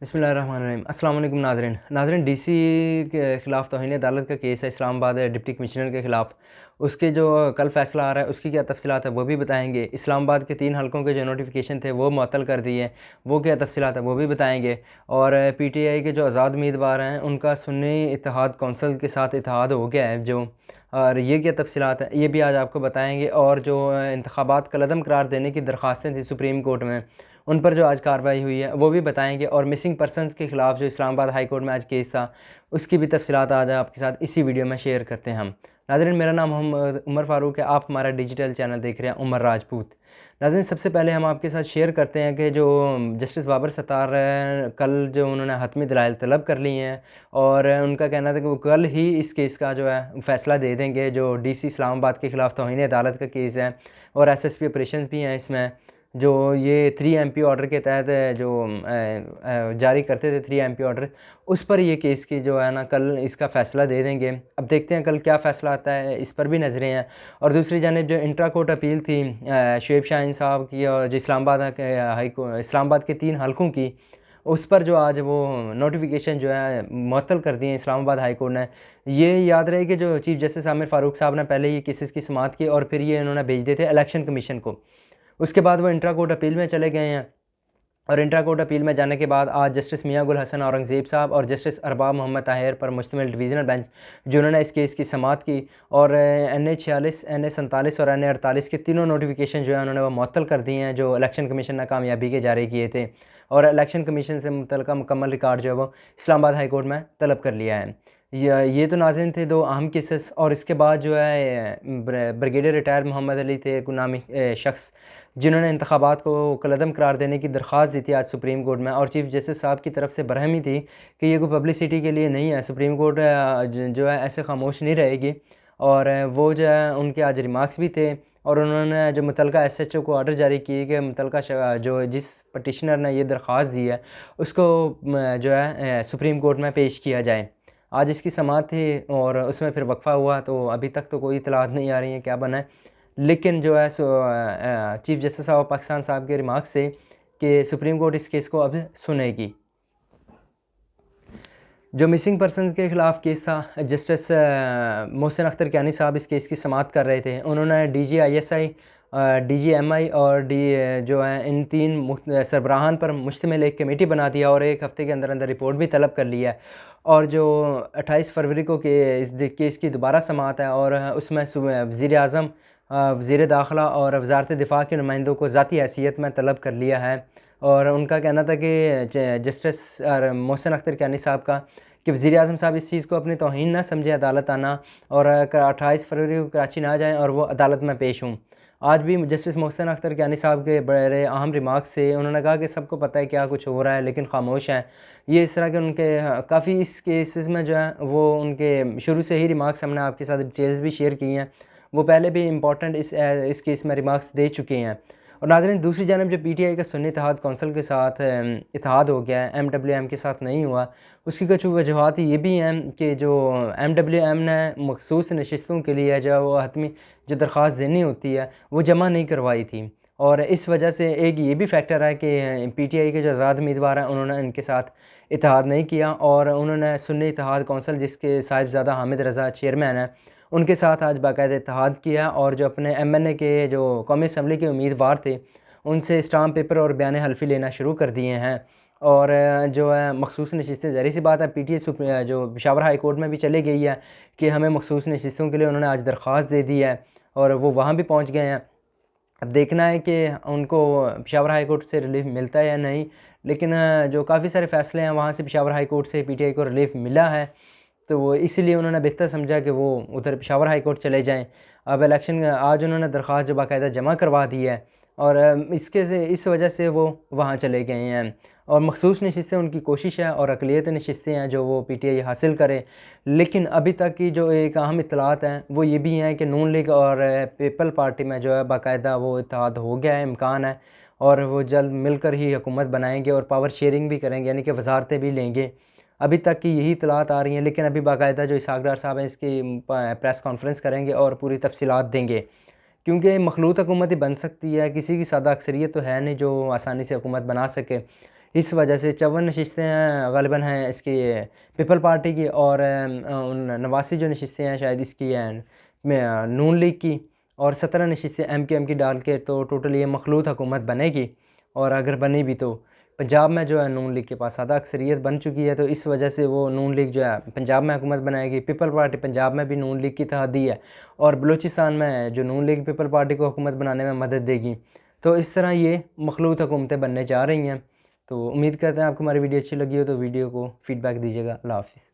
बिस्मिल्लाहिर्रहमानिर्रहीम। अस्सलाम वालेकुम नाज़रीन डीसी के ख़िलाफ़ तौहीन अदालत का केस है इस्लामाबाद डिप्टी कमिश्नर के ख़िलाफ़। उसके जो कल फ़ैसला आ रहा है उसकी क्या तफ़सीलात है वो भी बताएंगे। इस्लामाबाद के 3 हलकों के जो नोटिफिकेशन थे वो मुअत्तल कर दिए, वो क्या तफ़सीलात है वो भी बताएंगे। और पीटीआई के जो आज़ाद उम्मीदवार हैं उनका सुन्नी इत्तेहाद कौंसल के साथ इत्तेहाद हो गया है जो, और ये क्या तफ़सीलात है ये भी आज आपको बताएंगे। और जो इंतखाबात कलअदम करार देने की दरख्वास्तें थी सुप्रीम कोर्ट में, उन पर जो आज कार्रवाई हुई है वो भी बताएंगे। और मिसिंग पर्सनस के ख़िलाफ़ जो इस्लामाबाद हाई कोर्ट में आज केस था उसकी भी तफ़सीलात आज आपके साथ इसी वीडियो में शेयर करते हैं हम। नाज़रीन, मेरा नाम मोहम्मद उमर फ़ारूक है, आप हमारा डिजिटल चैनल देख रहे हैं उमर राजपूत। नाज़रीन, सबसे पहले हम आपके साथ शेयर करते हैं कि जो जस्टिस बाबर सत्तार कल जो उन्होंने हतमी दलाइल तलब कर लिए हैं, और उनका कहना था कि वो कल ही इस केस का जो है फ़ैसला दे देंगे। जो डीसी इस्लामाबाद के ख़िलाफ़ तौहीन अदालत का केस है और एसएसपी ऑपरेशंस भी हैं इसमें, जो ये 3 एमपी ऑर्डर के तहत जो जारी करते थे 3 एमपी ऑर्डर, उस पर ये केस की जो है ना कल इसका फ़ैसला दे देंगे। अब देखते हैं कल क्या फ़ैसला आता है, इस पर भी नज़रें हैं। और दूसरी जानिब जो इंट्रा कोर्ट अपील थी शुएब शाहीन साहब की, और जो इस्लामाबाद के 3 हलकों की, उस पर जो आज वो नोटिफिकेशन जो है मुअत्तल कर दिए इस्लामाबाद हाई कोर्ट ने। ये याद रहे कि जो चीफ़ जस्टिस आमिर फ़ारूक साहब ने पहले ये केसेस की समाअत की और फिर ये इन्होंने भेज दिए थे इलेक्शन कमीशन को। उसके बाद वो इंट्रा कोर्ट अपील में चले गए हैं, और इंट्रा कोर्ट अपील में जाने के बाद आज जस्टिस मियां गुल हसन औरंगज़ेब साहब और जस्टिस अरबाब मोहम्मद ताहिर पर मुश्तमिल डिवीज़नल बेंच, जिन्होंने इस केस की समाअत की और NA 46, NA 47 और NA 48 के तीनों नोटिफिकेशन जो है उन्होंने वो मुअत्तल कर दिए हैं जो इलेक्शन कमीशन ने कामयाबी के जारी किए थे। और इलेक्शन कमीशन से मुतल्लिक़ मुकम्मल रिकॉर्ड जो है वो इस्लामाबाद हाई कोर्ट में तलब कर लिया है। ये तो नाज़रीन थे 2 अहम केसेस। और इसके बाद जो है ब्रिगेडियर रिटायर मोहम्मद अली थे गुनामी शख्स, जिन्होंने इंतखाबात को कलअदम करार देने की दरख्वास्त दी थी आज सुप्रीम कोर्ट में, और चीफ़ जस्टिस साहब की तरफ से बरहमी थी कि ये कोई पब्लिसिटी के लिए नहीं है। सुप्रीम कोर्ट जो है ऐसे खामोश नहीं रहेगी। और वो जो है उनके आज रिमार्क्स भी थे, और उन्होंने जो मुतलका SHO को ऑर्डर जारी किए कि मुतलका जो जिस पटिशनर ने ये दरख्वास्त दी है उसको जो है सुप्रीम कोर्ट में पेश किया जाए। आज इसकी समाअत थी और उसमें फिर वक्फ़ा हुआ, तो अभी तक तो कोई इतलात नहीं आ रही है क्या बना है। लेकिन जो है चीफ़ जस्टिस ऑफ पाकिस्तान साहब के रिमार्क से कि सुप्रीम कोर्ट इस केस को अब सुनेगी। जो मिसिंग पर्सनस के ख़िलाफ़ केस था, जस्टिस मोहसिन अख्तर कियानी साहब इस केस की समाअत कर रहे थे। उन्होंने DG ISI, DG MI और जो है इन 3 सरबराहान पर मुश्तमिल एक कमेटी बना दिया और 1 हफ़्ते के अंदर अंदर रिपोर्ट भी तलब कर लिया है। और जो 28 फरवरी को इस केस की दोबारा समाअत है, और उसमें वज़ीर-ए-आज़म, वज़ीर दाखिला और वज़ारत दिफ़ा के नुमाइंदों को ज़ाती हैसियत में तलब कर लिया है। और उनका कहना था कि जस्टिस मोहसिन अख्तर कियानी साहब का कि वज़ीर-ए-आज़म साहब इस चीज़ को अपनी तौहीन ना समझें अदालत आना, और 28 फरवरी को कराची ना जाएँ और वो अदालत में पेश हों। आज भी जस्टिस मोहसिन अख्तर कियानी साहब के बड़े अहम रिमार्क्स से उन्होंने कहा कि सबको पता है क्या कुछ हो रहा है लेकिन खामोश हैं। ये इस तरह के उनके काफ़ी इस केसेस में जो है वो उनके शुरू से ही रिमार्क्स हमने आपके साथ डिटेल्स भी शेयर की हैं। वो पहले भी इंपॉर्टेंट इस केस में रिमार्क्स दे चुके हैं। और नाज़रीन, दूसरी जानब जो PTI का सुन्नी इत्तेहाद कौंसल के साथ इत्तेहाद हो गया है, MWM के साथ नहीं हुआ, उसकी कुछ वजूहात ये भी हैं कि जो MWM ने मखसूस नशिस्तों के लिए जो वो हतमी जो दरख्वास्त देनी होती है वो जमा नहीं करवाई थी। और इस वजह से एक ये भी फैक्टर है कि PTI के जो आज़ाद उम्मीदवार हैं उन्होंने इनके साथ इत्तेहाद नहीं किया, और उन्होंने सुन्नी इत्तेहाद कौंसल जिसके साहिबज़ादा हामिद रज़ा चेयरमैन हैं उनके साथ आज बाकायदा इत्तेहाद किया, और जो अपने MNA के जो कौमी असम्बली के उम्मीदवार थे उनसे स्टाम्प पेपर और बयान हल्फी लेना शुरू कर दिए हैं। और जो है मखसूस नशिस्तें, ज़ाहिर सी बात है PTI जो पेशावर हाई कोर्ट में भी चली गई है कि हमें मखसूस नशिस्तों के लिए उन्होंने आज दरख्वास्त दे दी है, और वो वहाँ भी पहुँच गए हैं। अब देखना है कि उनको पेशावर हाई कोर्ट से रिलीफ मिलता है या नहीं। लेकिन जो काफ़ी सारे फ़ैसले हैं वहाँ से पेशावर हाई कोर्ट से PTI को रिलीफ मिला है, तो वो इसीलिए उन्होंने बेहतर समझा कि वो उधर पेशावर हाई कोर्ट चले जाएं। अब इलेक्शन आज उन्होंने दरख्वास्त जो बाकायदा जमा करवा दी है, और इस वजह से वो वहाँ चले गए हैं। और मखसूस नशिस्तें उनकी कोशिश है और अक़लियत नशिस्तें हैं जो वो PTI हासिल करे। लेकिन अभी तक की जो एक अहम इत्तलात हैं वो ये भी हैं कि नून लीग और पीपल पार्टी में जो है बाकायदा वो इत्तेहाद हो गया है, इम्कान है, और वो जल्द मिलकर ही हुकूमत बनाएंगे और पावर शेयरिंग भी करेंगे, यानी कि वजारतें भी लेंगे। अभी तक की यही इत्तलात आ रही हैं, लेकिन अभी बाकायदा जो इसहाक़ डार साहब हैं इसकी प्रेस कॉन्फ्रेंस करेंगे और पूरी तफसीलात देंगे, क्योंकि मखलूत हुकूमत ही बन सकती है, किसी की सादा अक्सरियत तो है नहीं जो आसानी से हुकूमत बना सके। इस वजह से 54 नशिस्तें ग़ालिबन हैं इसकी पीपल पार्टी की, और 89 जो नशिस्तें हैं शायद इसकी हैं नून लीग की, और 17 नशिस्तें MKM की डाल के तो टोटल ये मखलूत हुकूमत बनेगी। और अगर बनी भी तो पंजाब में जो है नून लीग के पास सादा अक्सरियत बन चुकी है, तो इस वजह से वो नून लीग जो है पंजाब में हुकूमत बनाएगी। पीपल पार्टी पंजाब में भी नून लीग की इत्तेहादी है, और बलूचिस्तान में जो नून लीग पीपल पार्टी को हुकूमत बनाने में मदद देगी। तो इस तरह ये मखलूत हुकूमतें बनने जा रही हैं। तो उम्मीद करते हैं आपको हमारी वीडियो अच्छी लगी हो, तो वीडियो को फीडबैक दीजिएगा। अल्लाह हाफ़िज़।